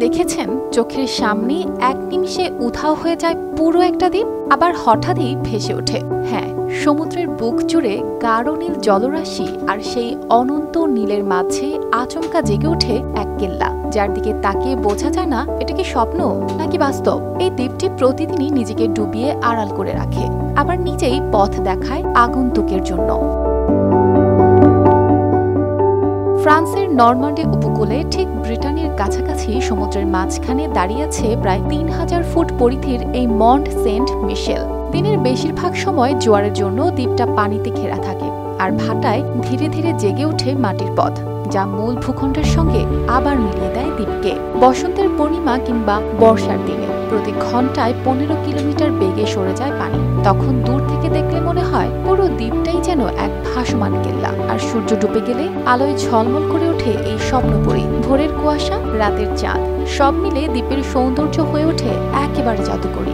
দেখেছেন চোখের সামনে এক নিমিষে উধাও হয়ে যায় পুরো একটা দ্বীপ, আবার হঠাৎই ভেসে ওঠে? হ্যাঁ, সমুদ্রের বুক জুড়ে গাঢ় নীল জলরাশি আর সেই অনন্ত নীলের মাঝে আচমকা জেগে ওঠে এক কেল্লা, যার দিকে তাকিয়ে বোঝা যায় না এটা কি স্বপ্ন নাকি বাস্তব। এই দ্বীপটি প্রতিদিনই নিজেকে ডুবিয়ে আড়াল করে রাখে, আবার নিজেই পথ দেখায় আগন্তুকের জন্য। ফ্রান্সের নরমান্ডি উপকূলে ঠিক ব্রিটানির কাছাকাছি সমুদ্রের মাঝখানে দাঁড়িয়ে আছে প্রায় ৩,০০০ ফুট পরিধির এই মন্ট সেন্ট মিশেল। দিনের বেশিরভাগ সময় জোয়ারের জন্য দ্বীপটা পানিতে ঘেরা থাকে, আর ভাটায় ধীরে ধীরে জেগে ওঠে মাটির পথ, যা মূল ভূখণ্ডের সঙ্গে আবার মিলিয়ে দেয় দ্বীপকে। বসন্তের পূর্ণিমা কিংবা বর্ষার দিনে প্রতি ঘন্টায় ১৫ কিলোমিটার বেগে সরে যায় পানি। তখন দূর থেকে দেখলে মনে হয় পুরো দ্বীপটাই যেন এক ভাসমান কেল্লা, আর সূর্য ডুবে গেলে আলোয় ঝলমল করে ওঠে এই স্বপ্নপুরী। ভোরের কুয়াশা, রাতের চাঁদ, সব মিলে দ্বীপের সৌন্দর্য হয়ে ওঠে একেবারে জাদুকরী।